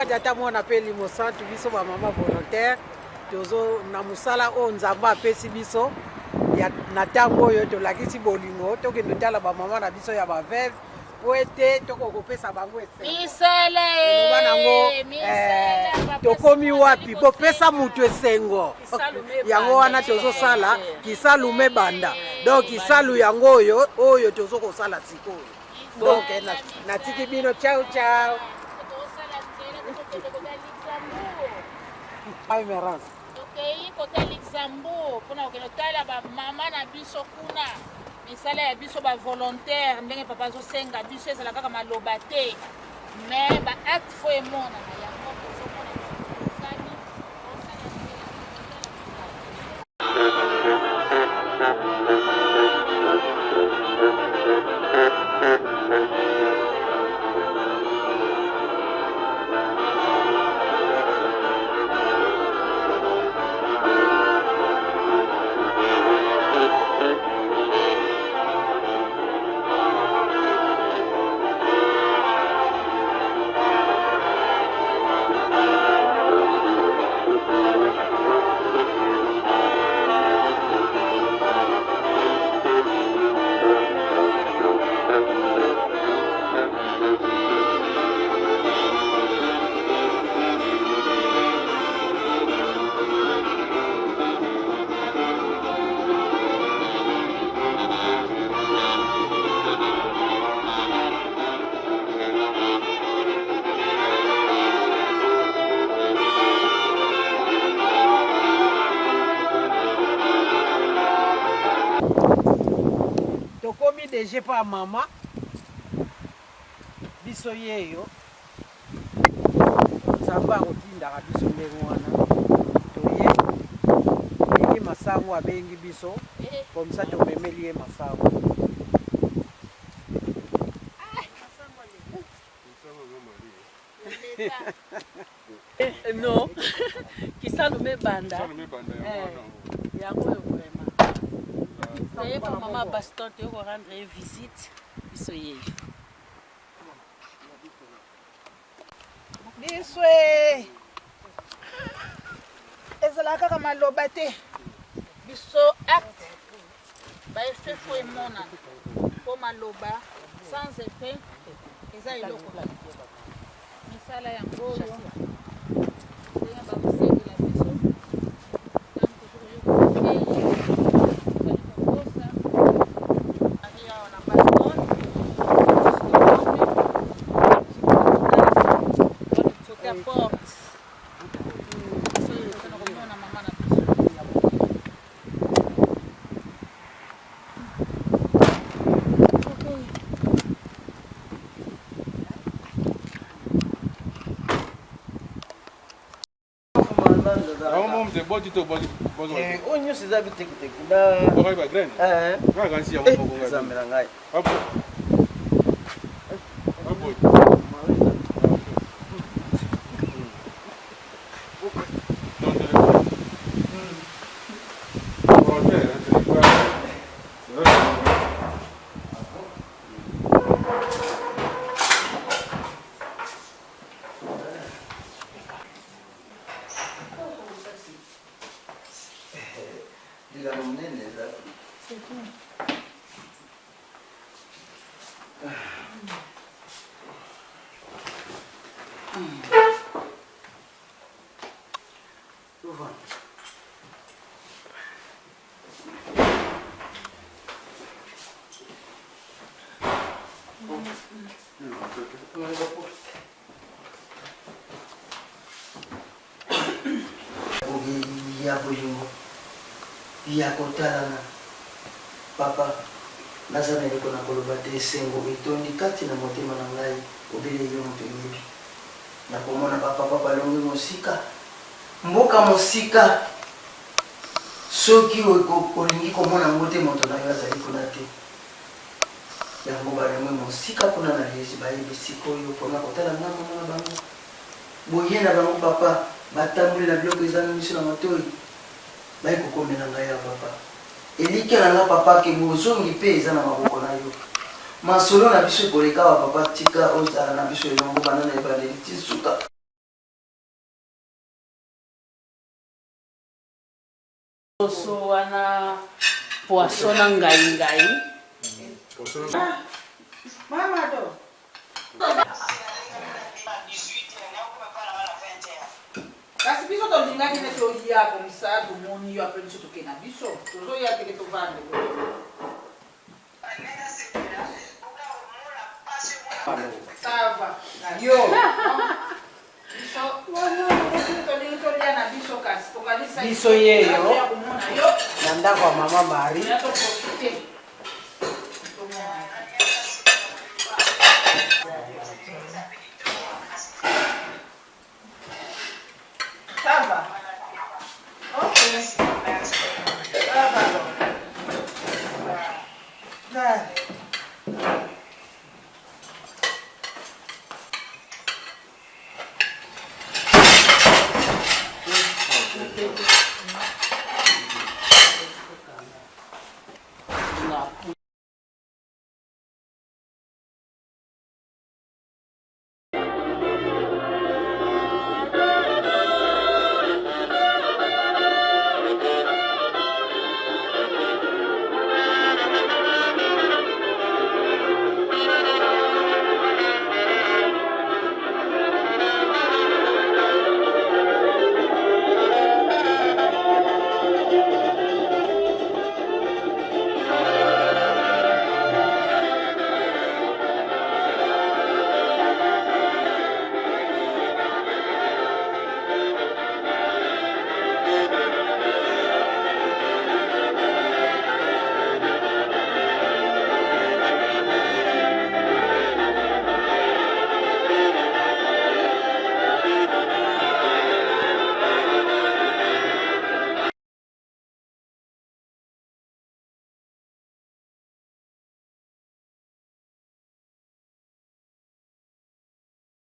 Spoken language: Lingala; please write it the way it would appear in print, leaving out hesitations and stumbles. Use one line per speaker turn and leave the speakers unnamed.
Data mwana pe limosantu biso ba mama volontaire tozo na musala o nzamba apesi biso ya na tango yo to lakisi bolingo to kendo tala ba mama na biso ya ba veuve poete to ko kopesa bango esengo
misele
to komi wapi bo pesa mutu esengo yango wana tozo sala kisalume banda donc kisalu yango oyo tozo ko sala sikoyo donc na tiki bino ciao ciao.
Okay, côté Luxembourg, pour nous que la maman na biso kuna, misala ya biso ba volontaire, ndenge papa zo senga biso ezala kaka maloba te, mais ba acte fo emona na yango zo mona sani.
Tokomi deje pa mama biso yeyo samba kotindaka biso ndenge wana toye ndenge masango abengi biso comme ça tomemeli ye masango.
Non, kisalume banda yango vraiment. Et pour maman Baston, tu vas rendre visite. Bisoye.
Biswe. Ezala kaka maloba te. Biso acte. Ba effet fo emona. Po maloba sans effet. Eza eloko. Misala yango.
Onyo sizabi teki na
bokai ba grand ba gansi ya moko
zamela ngai ya boyungu ya kotalana papa nazana liko na koloba te sengo etondi kati na motema na ngai obele yo mpenyebi na komona papa longi mosika mboka mosika soki olingi komona ngote moto na yo azali kuna te yango balongwe mosika kuna na lezi bayebisika oyo mpona kotala nga mama na bango boye na bango papa batamboli na biloko eza miso na matoi bayi kokomela ngai ya papa elike na nga papa ke bozongi mpe eza na maboko na yo masolo na biso ekoleka wa papa tika ozala na biso elongo bana na ebandeli ti suka
Poso wana poisson na ngai.
Mama do. Kasi biso tolingaki neti olia komisa tomoni yo apre biso tokenda biso tozoya teke tovande sava yo tolingi tolia na biso kasi tokanisa
Biso yeyo
komona yo na ndako ya mama Marie
toprofite